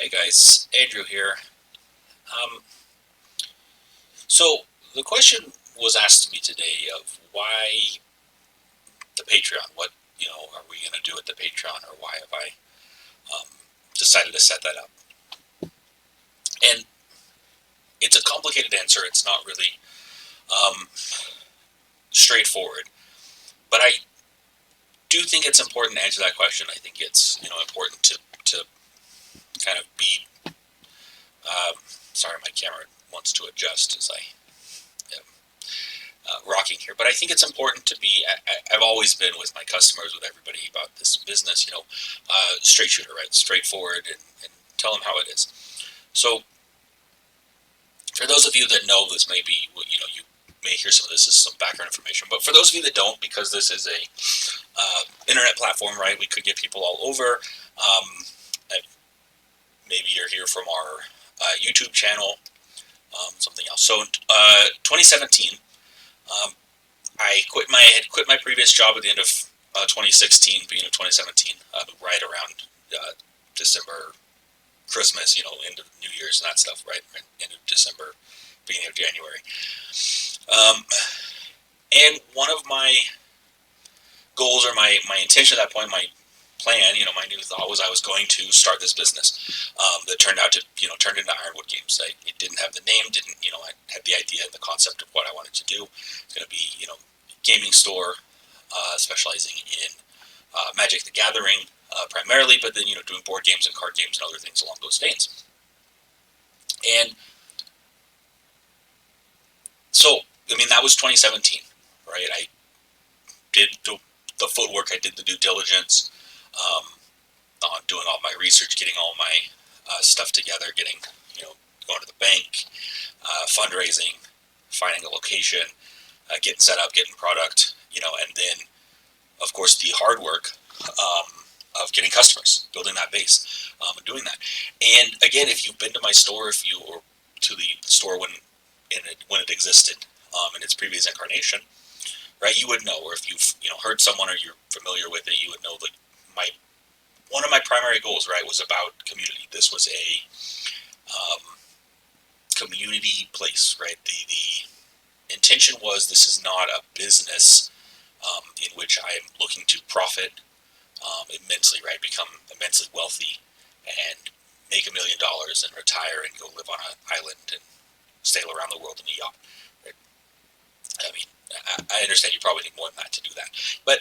Hey guys, Andrew here. Um, so the question was asked to me today of why the Patreon. What are we going to do with the Patreon, or why have I um, decided to set that up? And it's a complicated answer. It's not really um, straightforward, but I do think it's important to answer that question. I think it's important to kind of be. Sorry, my camera wants to adjust as I am rocking here, but I think it's important to be. I've always been with my customers, with everybody about this business, straight shooter, right? Straightforward, and tell them how it is. So, for those of you that know this, maybe you may hear some of this as some background information, but for those of you that don't, because this is a internet platform, right? We could get people all over. Maybe you're here from our YouTube channel, something else. So, 2017. I had quit my previous job at the end of 2016, beginning of 2017, right around December, Christmas, end of New Year's and that stuff, right? End of December, beginning of January. And one of my goals, or my intention at that point, my plan, my new thought was I was going to start this business that turned out to, turned into Ironwood Games. It didn't have the name, I had the idea and the concept of what I wanted to do. It's going to be, gaming store, specializing in Magic the Gathering primarily, but then, doing board games and card games and other things along those veins. And so, that was 2017, right? I did the footwork, I did the due diligence, on doing all my research, getting all my stuff together, getting, going to the bank, fundraising, finding a location, getting set up, getting product, and then, of course, the hard work of getting customers, building that base, and doing that. And again, if you've been to my store, or to the store when it existed in its previous incarnation, right, you would know, or if you've heard someone or you're familiar with it, you would know that one of my primary goals, right, was about community. This was a community place, right? The intention was, this is not a business in which I am looking to profit immensely, right? Become immensely wealthy and make $1 million and retire and go live on an island and sail around the world in a yacht. Right? I understand you probably need more than that to do that, but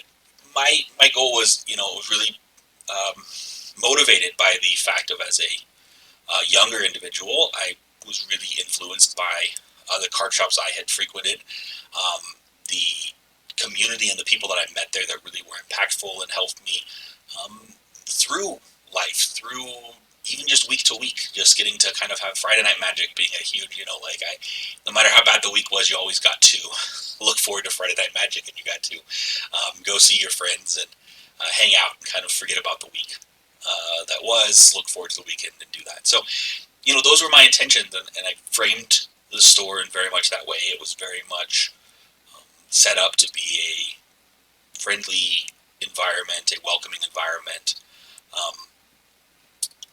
my goal was, was really motivated by the fact of, as a younger individual, I was really influenced by the card shops I had frequented, the community and the people that I met there that really were impactful and helped me through life, through even just week to week, just getting to kind of have Friday Night Magic being a huge, no matter how bad the week was, you always got to look forward to Friday Night Magic, and you got to go see your friends and hang out and kind of forget about the week that was, look forward to the weekend and do that. So, those were my intentions, and I framed the store in very much that way. It was very much set up to be a friendly environment, a welcoming environment,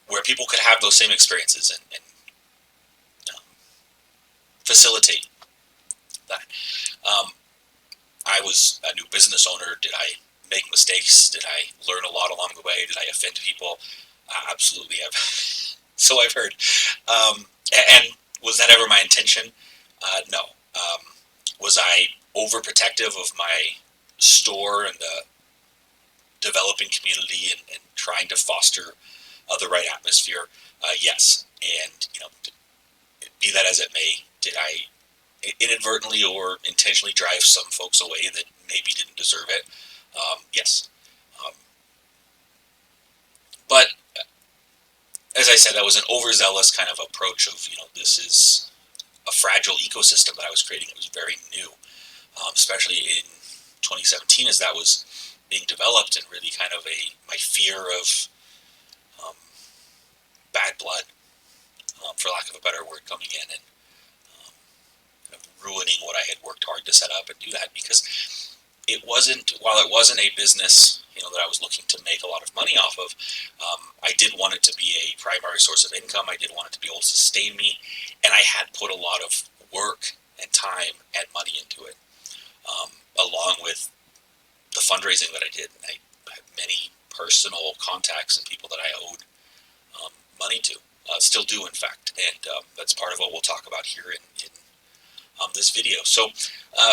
where people could have those same experiences and facilitate that. I was a new business owner. Did I make mistakes? Did I learn a lot along the way? Did I offend people? Absolutely. So I've heard. And was that ever my intention? No. Was I overprotective of my store and the developing community and trying to foster the right atmosphere? Yes. And, be that as it may, did I inadvertently or intentionally drive some folks away that maybe didn't deserve it? Yes. But as I said, that was an overzealous kind of approach of, this is a fragile ecosystem that I was creating. It was very new, especially in 2017 as that was being developed, and really kind of my fear of bad blood, for lack of a better word, coming in and kind of ruining what I had worked hard to set up and do that, because while it wasn't a business that I was looking to make a lot of money off of. I did want it to be a primary source of income. I did want it to be able to sustain me, and I had put a lot of work and time and money into it, along with the fundraising that I did. And I had many personal contacts and people that I owed money to, still do in fact, and that's part of what we'll talk about here in this video. So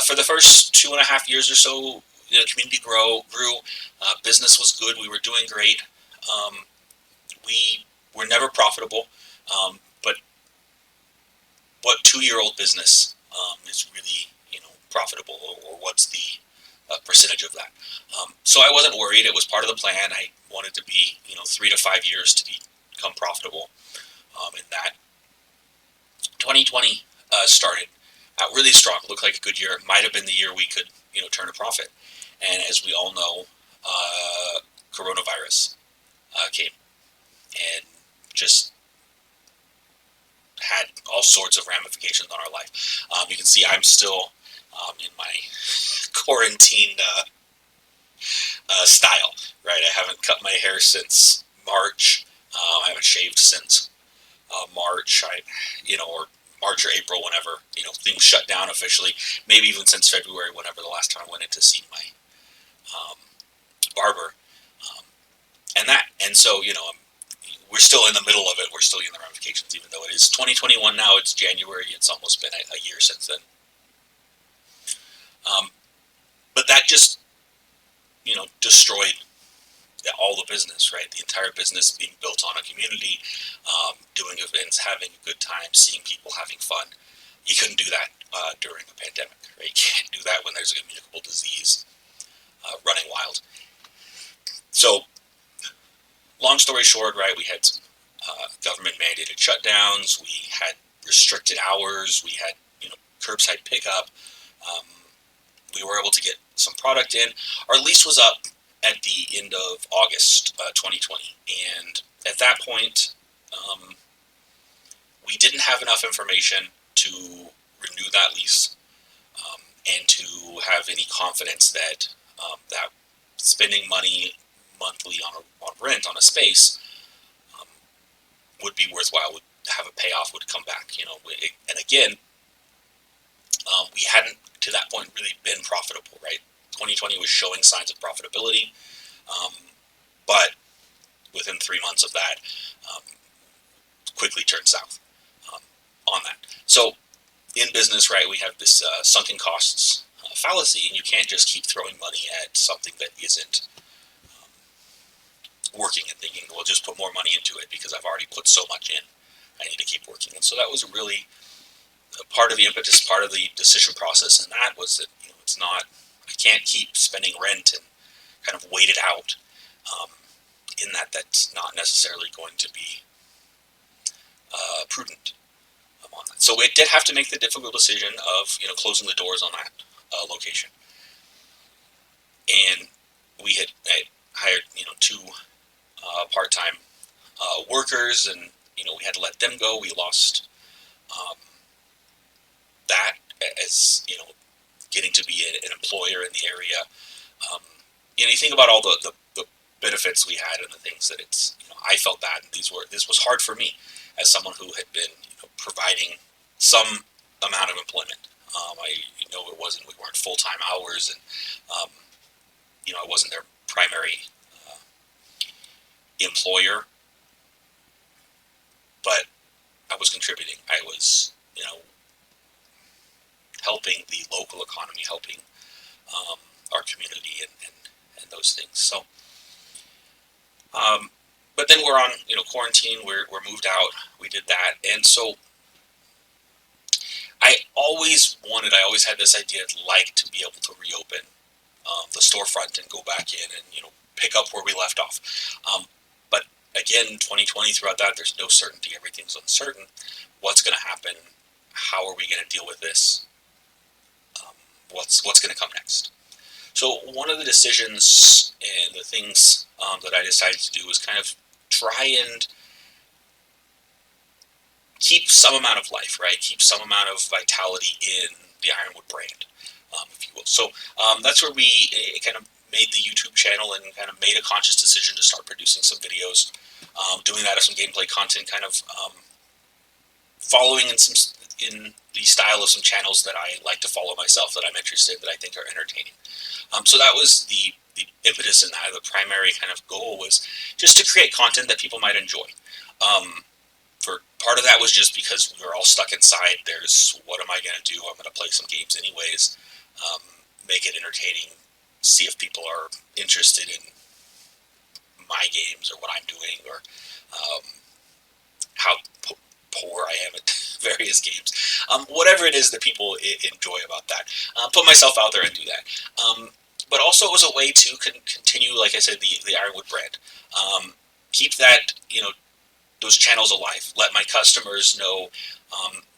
for the first 2.5 years or so, the community grew. Business was good. We were doing great. We were never profitable, but what 2-year-old business is really profitable, or what's the percentage of that? So I wasn't worried. It was part of the plan. I wanted to be 3 to 5 years to become profitable. In that 2020 started out really strong. Looked like a good year. It might have been the year we could turn a profit. And as we all know, coronavirus came and just had all sorts of ramifications on our life. You can see I'm still in my quarantine style, right? I haven't cut my hair since March. I haven't shaved since March. Or March or April, whenever things shut down officially. Maybe even since February, whenever the last time I went in to see my barber. And so we're still in the middle of it. We're still in the ramifications, even though it is 2021 now. It's January. It's almost been a year since then. But that just destroyed all the business, right? The entire business being built on a community, doing events, having a good time, seeing people having fun. You couldn't do that during a pandemic, right? You can't do that when there's a communicable disease running wild. So, long story short, right, we had some government mandated shutdowns, we had restricted hours, we had curbside pickup. We were able to get some product in. Our lease was up at the end of August 2020, and at that point, we didn't have enough information to renew that lease, and to have any confidence that that spending money monthly on rent on a space would be worthwhile, would have a payoff, would come back. And again, we hadn't to that point really been profitable, right? 2020 was showing signs of profitability, but within 3 months of that, quickly turned south on that. So in business, right, we have this sunken costs fallacy, and you can't just keep throwing money at something that isn't working and thinking, well, just put more money into it because I've already put so much in. I need to keep working. And so that was really part of the impetus, part of the decision process, and that was that it's not, I can't keep spending rent and kind of wait it out. In that's not necessarily going to be prudent on that. So it did have to make the difficult decision of closing the doors on that location. And we had hired 2 part-time workers, and we had to let them go. We lost that as getting to be an employer in the area. You think about all the benefits we had and the things that it's I felt bad, and this was hard for me as someone who had been providing some amount of employment. We weren't full-time hours, and I wasn't their primary employer, but I was contributing. I was helping the local economy, helping our community, and those things. So but then we're on quarantine. We're moved out. We did that, and so I always had this idea. I'd like to be able to reopen the storefront and go back in and pick up where we left off. But again, 2020, throughout that, there's no certainty. Everything's uncertain. What's going to happen? How are we going to deal with this? What's going to come next? So one of the decisions and the things that I decided to do was kind of try and keep some amount of life, right? Keep some amount of vitality in the Ironwood brand, if you will. So that's where we kind of made the YouTube channel and kind of made a conscious decision to start producing some videos, doing that as some gameplay content, kind of following in the style of some channels that I like to follow myself, that I'm interested in, that I think are entertaining. So that was the impetus in that. The primary kind of goal was just to create content that people might enjoy. For part of that was just because we were all stuck inside. There's, what am I going to do? I'm going to play some games anyways, make it entertaining, see if people are interested in my games or what I'm doing, or how poor I am at various games. Whatever it is that people enjoy about that. Put myself out there and do that. But also it was a way to continue, like I said, the Ironwood brand. Keep that, those channels alive. Let my customers know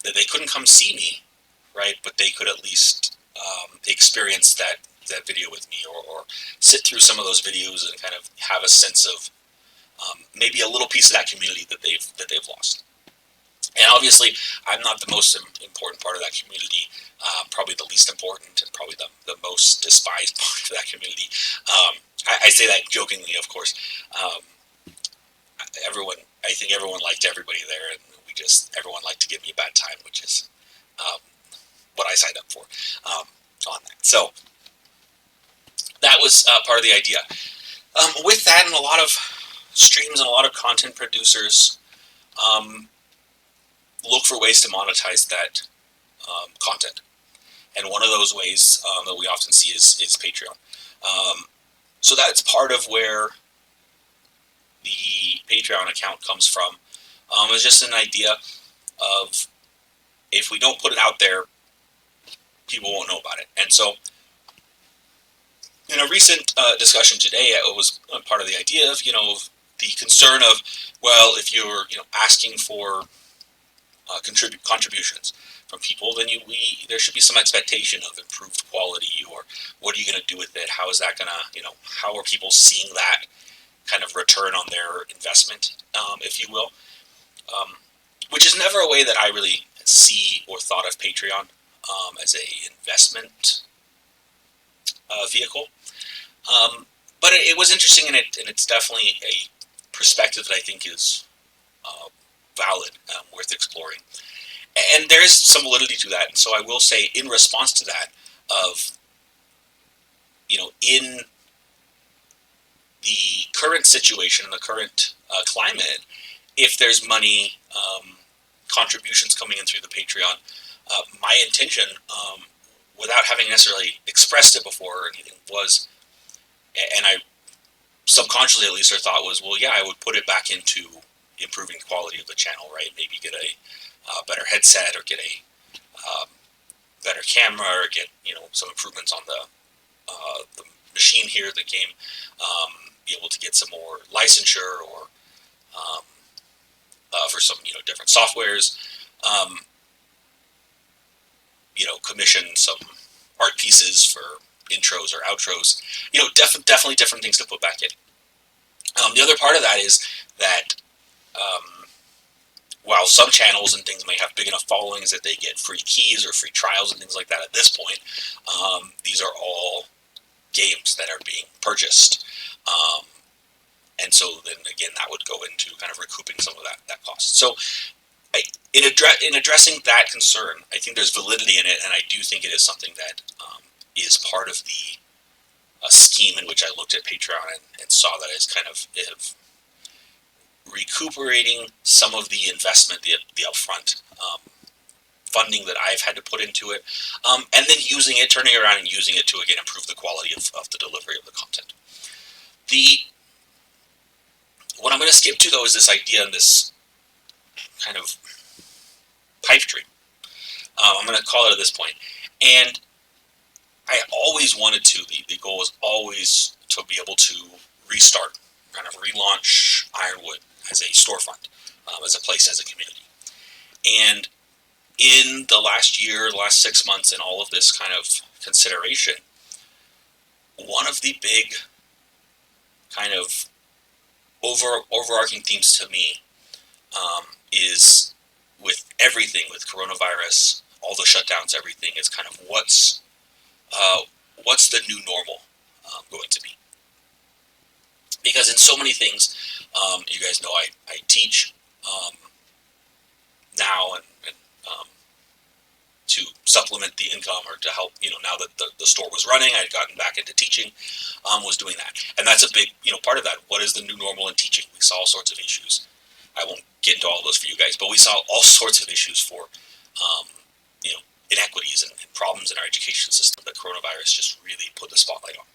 that they couldn't come see me, right? But they could at least experience that video with me, or sit through some of those videos and kind of have a sense of maybe a little piece of that community that they've lost. And obviously, I'm not the most important part of that community. Probably the least important, and probably the most despised part of that community. I say that jokingly, of course. I think everyone liked everybody there, and everyone liked to give me a bad time, which is what I signed up for on that. So that was part of the idea. With that, and a lot of streams and a lot of content producers look for ways to monetize that content. And one of those ways that we often see is Patreon. So that's part of where the Patreon account comes from. It's just an idea of, if we don't put it out there, people won't know about it. And so in a recent discussion today, it was part of the idea of, the concern of, well, if you're, asking for contributions from people, then there should be some expectation of improved quality, or what are you going to do with it? How is that going to, how are people seeing that kind of return on their investment, if you will? Which is never a way that I really see or thought of Patreon as a investment vehicle. But it was interesting, and it's definitely a perspective that I think is valid, worth exploring. And there is some validity to that. And so I will say, in response to that, of, in the current situation, in the current climate, if there's money, contributions coming in through the Patreon, my intention, without having necessarily expressed it before or anything, was, and I subconsciously at least, our thought was, well, yeah, I would put it back into improving the quality of the channel, right? Maybe get a better headset, or get a better camera, or get some improvements on the machine here, the game, be able to get some more licensure, or for some different softwares, commission some art pieces for intros or outros, definitely different things to put back in. The other part of that is that while some channels and things may have big enough followings that they get free keys or free trials and things like that at this point, these are all games that are being purchased. And so then again, that would go into kind of recouping some of that cost. So in addressing that concern, I think there's validity in it, and I do think it is something that is part of the scheme in which I looked at Patreon and saw that as kind of recuperating some of the investment, the upfront funding that I've had to put into it, and then turning around and using it to, again, improve the quality of the delivery of the content. What I'm going to skip to, though, is this idea and this kind of pipe dream. I'm going to call it at this point. And I always wanted to, the goal was always to be able to restart, kind of relaunch Ironwood as a storefront, as a place, as a community. And in the last year, the last 6 months, and all of this kind of consideration, one of the big kind of overarching themes to me is, with everything, with coronavirus, all the shutdowns, everything, is kind of what's the new normal, going to be. Because in so many things, you guys know I teach now, and to supplement the income, or to help, now that the store was running, I'd gotten back into teaching, was doing that. And that's a big, part of that. What is the new normal in teaching? We saw all sorts of issues. I won't get into all those for you guys, but we saw all sorts of issues for, um, inequities and problems in our education system that coronavirus just really put the spotlight on.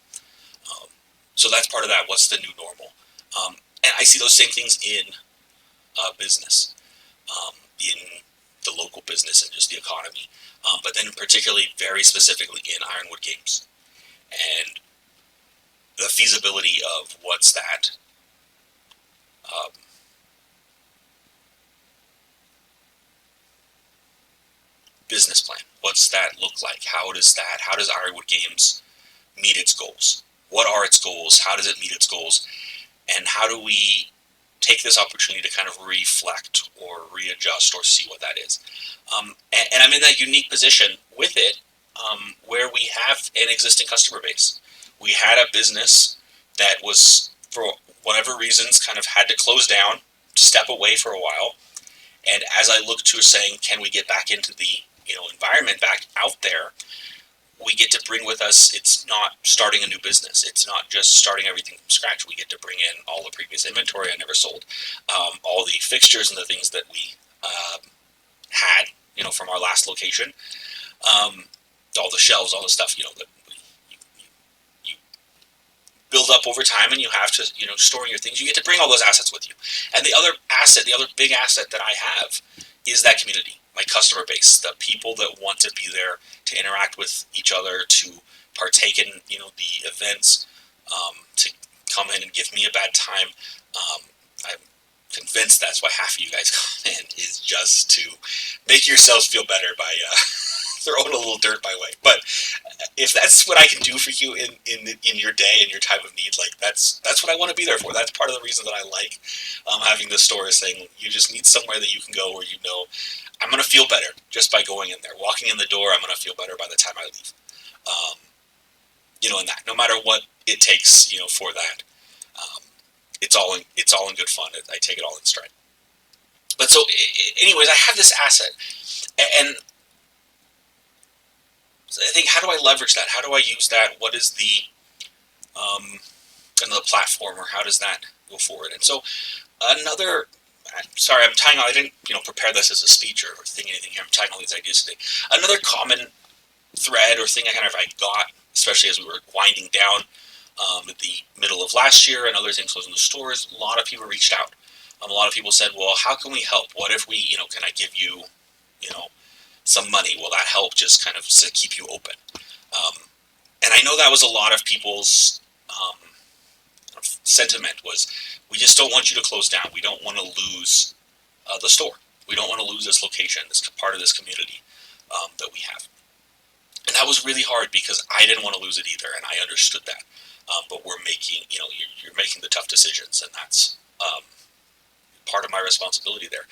So that's part of that. What's the new normal? And I see those same things in business, in the local business and just the economy, but then particularly very specifically in Ironwood Games, and the feasibility of what's that um, business plan. What's that look like? How does Ironwood Games meet its goals? What are its goals? How does it meet its goals? And how do we take this opportunity to kind of reflect or readjust or see what that is? And I'm in that unique position with it, where we have an existing customer base. We had a business that was, for whatever reasons, kind of had to close down, step away for a while. And as I look to saying, can we get back into the environment, back out there, we get to bring with us, it's not starting a new business. It's not just starting everything from scratch. We get to bring in all the previous inventory I never sold, all the fixtures and the things that we had, from our last location, all the shelves, all the stuff, that you build up over time, and you have to, storing your things. You get to bring all those assets with you. And the other big asset that I have is that community, my customer base, the people that want to be there to interact with each other, to partake in, the events, to come in and give me a bad time. I'm convinced that's why half of you guys come in, is just to make yourselves feel better by throwing a little dirt my way. But if that's what I can do for you in your day and your time of need, like that's what I want to be there for. That's part of the reason that I like having this store, is saying you just need somewhere that you can go where I'm going to feel better just by going in there. Walking in the door, I'm going to feel better by the time I leave. And that, no matter what it takes, for that, it's all in good fun. I take it all in stride. But so, anyways, I have this asset, and I think, how do I leverage that? How do I use that? What is the platform, or how does that go forward? And so, sorry, I'm tying. I didn't, prepare this as a speech or anything here. I'm tying all these ideas today. Another common thread or thing I got, especially as we were winding down at the middle of last year, and other things closing the stores, a lot of people reached out. A lot of people said, well, how can we help? What if we, can I give you, some money? Will that help just kind of to keep you open? And I know that was a lot of people's sentiment, was, we just don't want you to close down. We don't want to lose the store. We don't want to lose this location, this part of this community that we have. And that was really hard, because I didn't want to lose it either, and I understood that. But we're making, you're making the tough decisions, and that's part of my responsibility there.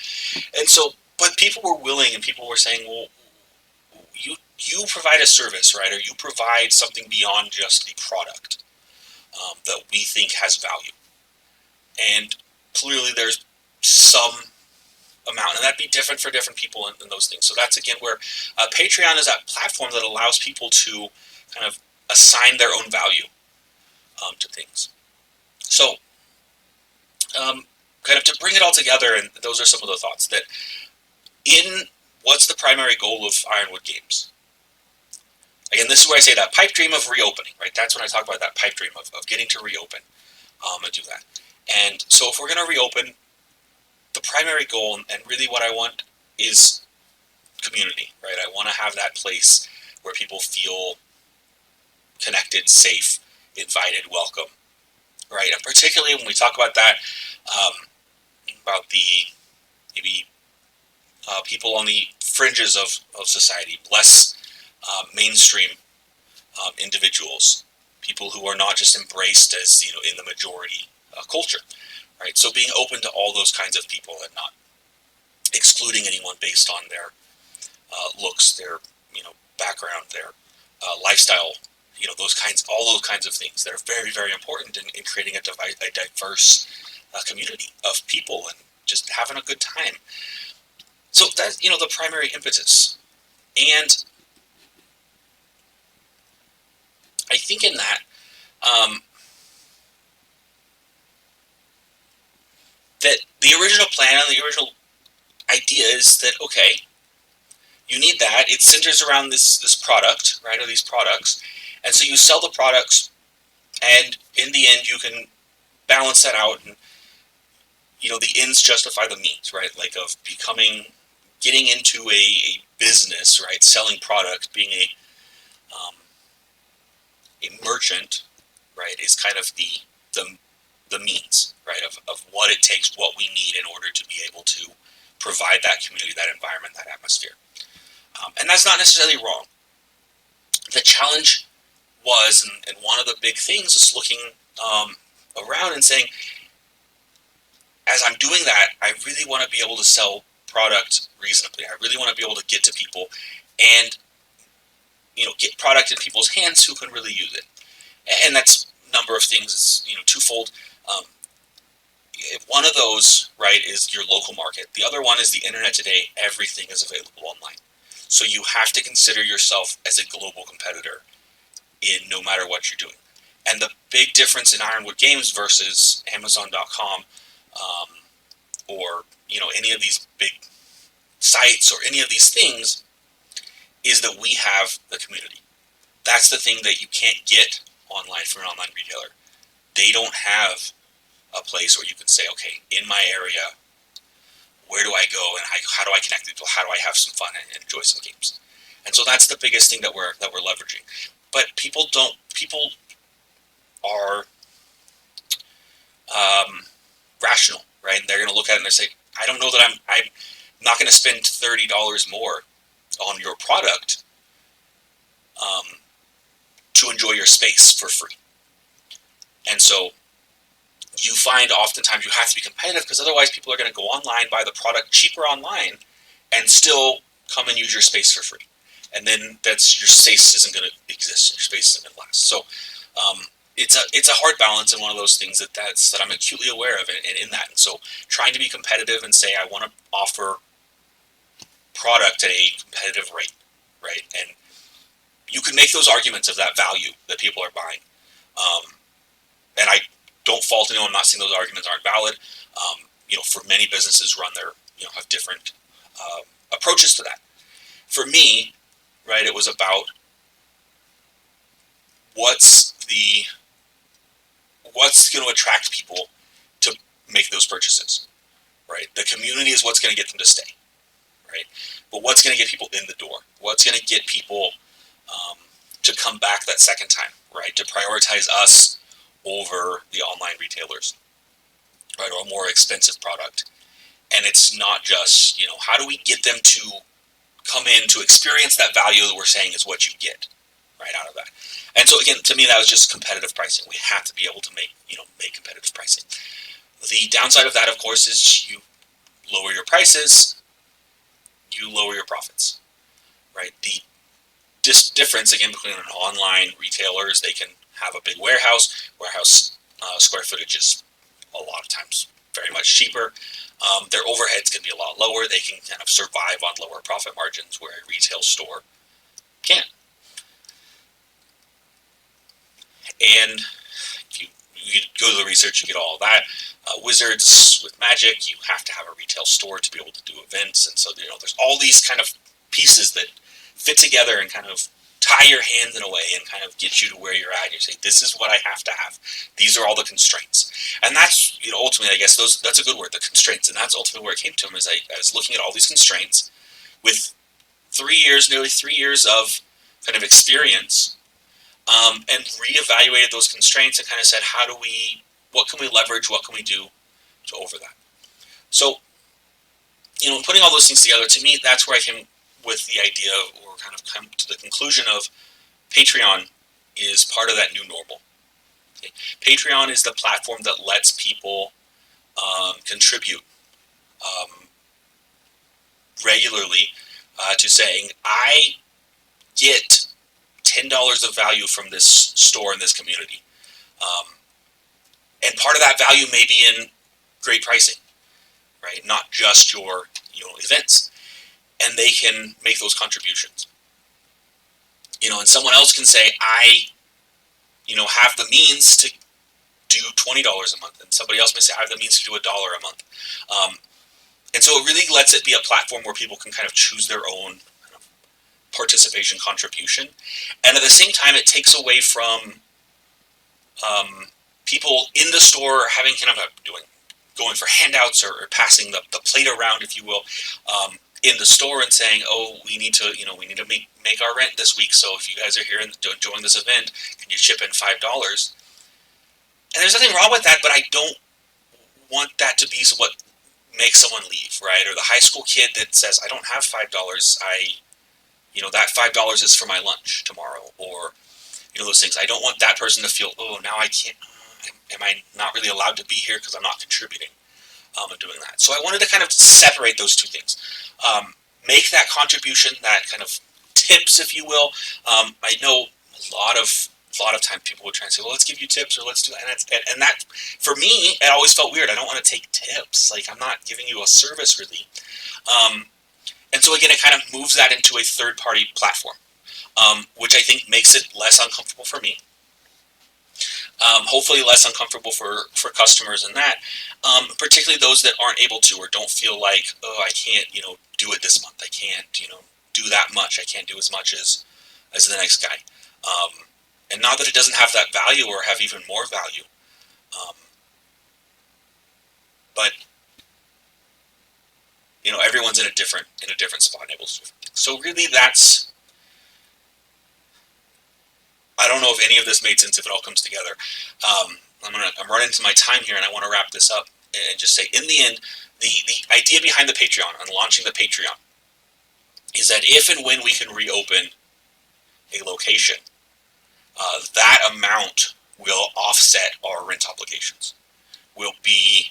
And so, but people were willing, and people were saying, well, you provide a service, right? Or you provide something beyond just the product that we think has value. And clearly there's some amount, and that'd be different for different people and those things. So that's, again, where Patreon is that platform that allows people to kind of assign their own value to things. So kind of to bring it all together, and those are some of the thoughts, that in what's the primary goal of Ironwood Games? Again, this is where I say that pipe dream of reopening, right? That's when I talk about that pipe dream of getting to reopen and do that. And so if we're going to reopen, the primary goal, and really what I want, is community, right? I want to have that place where people feel connected, safe, invited, welcome, right? And particularly when we talk about that, about the maybe people on the fringes of society, less mainstream individuals, people who are not just embraced as, in the majority culture, right? So being open to all those kinds of people, and not excluding anyone based on their looks, their background, their lifestyle all those kinds of things that are very, very important in creating a diverse community of people and just having a good time. So that's, the primary impetus. And I think in that, um, that the original plan and the original idea is that, okay, you need that. It centers around this product, right, or these products. And so you sell the products, and in the end, you can balance that out. And, the ends justify the means, right? Like of getting into a business, right? Selling product, being um, a merchant, right, is kind of the means, right, of what it takes, what we need in order to be able to provide that community, that environment, that atmosphere. And that's not necessarily wrong. The challenge was, and one of the big things is looking around and saying, as I'm doing that, I really want to be able to sell product reasonably. I really want to be able to get to people and, get product in people's hands who can really use it. And that's a number of things. It's, twofold. Um, One of those, right, is your local market. The other one is the internet today. Everything is available online. So you have to consider yourself as a global competitor in no matter what you're doing. And the big difference in Ironwood Games versus Amazon.com, or any of these big sites or any of these things, is that we have the community. That's the thing that you can't get online from an online retailer. They don't have a place where you can say, okay, in my area, where do I go and how do I connect with people? How do I have some fun and enjoy some games? And so that's the biggest thing that we're leveraging. But people are rational, right? And they're going to look at it and they say, I don't know that I'm not going to spend $30 more on your product to enjoy your space for free. And so you find oftentimes you have to be competitive because otherwise people are going to go online, buy the product cheaper online, and still come and use your space for free. And then your space isn't going to exist. Your space isn't going to last. So it's a hard balance, and one of those things that I'm acutely aware of in that. And so trying to be competitive and say I want to offer product at a competitive rate, right? And you can make those arguments of that value that people are buying. And I don't fault anyone. I'm not saying those arguments aren't valid. For many businesses run their, have different approaches to that. For me, right, it was about what's going to attract people to make those purchases, right? The community is what's going to get them to stay, right? But what's going to get people in the door? What's going to get people to come back that second time, right? To prioritize us over the online retailers, right? Or a more expensive product. And it's not just, how do we get them to come in to experience that value that we're saying is what you get right out of that. And so again, to me, that was just competitive pricing. We have to be able to make competitive pricing. The downside of that, of course, is you lower your prices, you lower your profits, right? The difference, again, between an online retailer is they can have a big warehouse square footage is a lot of times very much cheaper. Their overheads can be a lot lower. They can kind of survive on lower profit margins where a retail store can't. And if you go to the research, you get all of that. Wizards with Magic, you have to have a retail store to be able to do events. And so, there's all these kind of pieces that fit together and kind of tie your hands in a way and kind of get you to where you're at. You say, this is what I have to have. These are all the constraints. And that's, ultimately, I guess that's a good word, the constraints. And that's ultimately where it came to him, is I was looking at all these constraints with nearly 3 years of kind of experience, and reevaluated those constraints and kind of said, what can we leverage? What can we do to over that? So, putting all those things together, to me, that's where I came with the idea, or kind of come to the conclusion of Patreon is part of that new normal. Okay? Patreon is the platform that lets people contribute regularly to saying, I get $10 of value from this store in this community. And part of that value may be in great pricing, right? Not just your events. And they can make those contributions. And someone else can say, I have the means to do $20 a month, and somebody else may say, I have the means to do $1 a month. And so it really lets it be a platform where people can kind of choose their own kind of participation contribution. And at the same time, it takes away from people in the store having kind of going for handouts or passing the plate around, if you will, in the store and saying, oh, we need to make our rent this week. So if you guys are here and enjoying this event, can you chip in $5? And there's nothing wrong with that, but I don't want that to be what makes someone leave, right? Or the high school kid that says, I don't have $5. That $5 is for my lunch tomorrow, or those things. I don't want that person to feel, oh, now I can't. Am I not really allowed to be here because I'm not contributing and doing that? So I wanted to kind of separate those two things. Make that contribution, that kind of tips, if you will. I know a lot of times people would try and say, well, let's give you tips, or let's do that. And that, for me, it always felt weird. I don't want to take tips. Like, I'm not giving you a service, really. And so, again, it kind of moves that into a third-party platform, which I think makes it less uncomfortable for me. Hopefully less uncomfortable for customers in that, particularly those that aren't able to or don't feel like, oh, I can't, do it this month. I can't, do that much. I can't do as much as the next guy. And not that it doesn't have that value or have even more value. But everyone's in a different spot and able to do different things. So really I don't know if any of this made sense, if it all comes together. I'm running into my time here, and I want to wrap this up and just say, in the end, the idea behind the Patreon and launching the Patreon is that if and when we can reopen a location, that amount will offset our rent obligations. Will be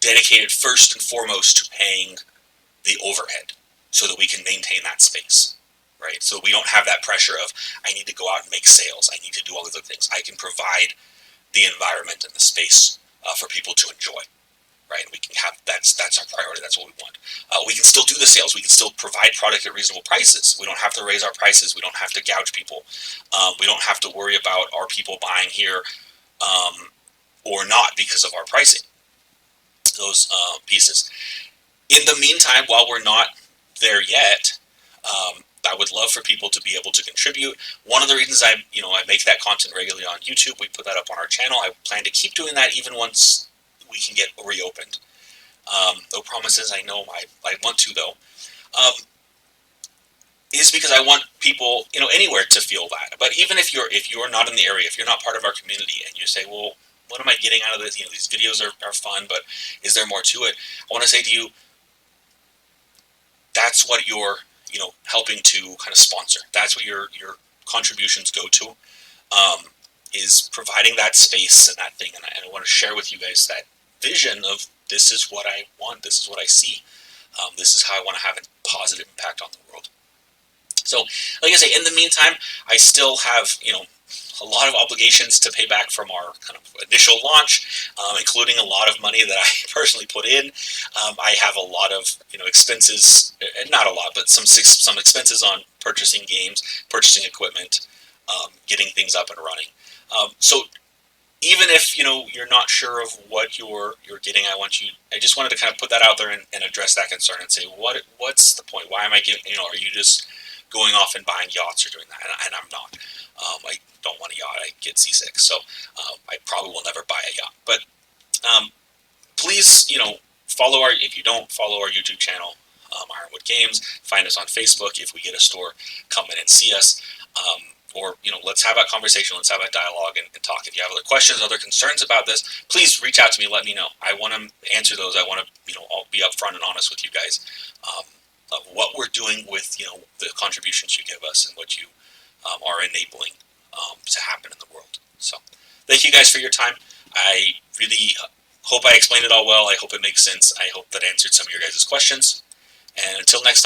dedicated first and foremost to paying the overhead so that we can maintain that space. Right, so we don't have that pressure of, I need to go out and make sales, I need to do all these other things. I can provide the environment and the space for people to enjoy, right? And we can have, that's our priority, that's what we want. We can still do the sales, we can still provide product at reasonable prices. We don't have to raise our prices, we don't have to gouge people. We don't have to worry about, are people buying here or not because of our pricing. Those pieces. In the meantime, while we're not there yet, I would love for people to be able to contribute. One of the reasons I make that content regularly on YouTube, we put that up on our channel. I plan to keep doing that even once we can get reopened. No promises, I know I want to, though. Is because I want people, anywhere to feel that. But even if you're not in the area, if you're not part of our community, and you say, well, what am I getting out of this? These videos are fun, but is there more to it? I want to say to you, that's what you're helping to kind of sponsor. That's what your contributions go to, is providing that space and that thing. And I want to share with you guys that vision of, this is what I want, this is what I see. This is how I want to have a positive impact on the world. So, like I say, in the meantime, I still have, a lot of obligations to pay back from our kind of initial launch, including a lot of money that I personally put in. I have a lot of expenses, not a lot, but some expenses on purchasing games, purchasing equipment, getting things up and running. So even if you're not sure of what you're getting, I just wanted to kind of put that out there and address that concern and say, what's the point? Why am I giving? Are you just going off and buying yachts or doing that? And I'm not. I don't want a yacht. I get seasick, so I probably will never buy a yacht. But please, follow if you don't follow our YouTube channel, Ironwood Games, find us on Facebook. If we get a store, come in and see us. Or, let's have a conversation, let's have a dialogue and talk. If you have other questions, other concerns about this, please reach out to me, let me know. I want to answer those. I want to, I'll be upfront and honest with you guys of what we're doing with, the contributions you give us and what you are enabling to happen in the world. So, thank you guys for your time. I really hope I explained it all well. I hope it makes sense. I hope that answered some of your guys' questions. And until next time.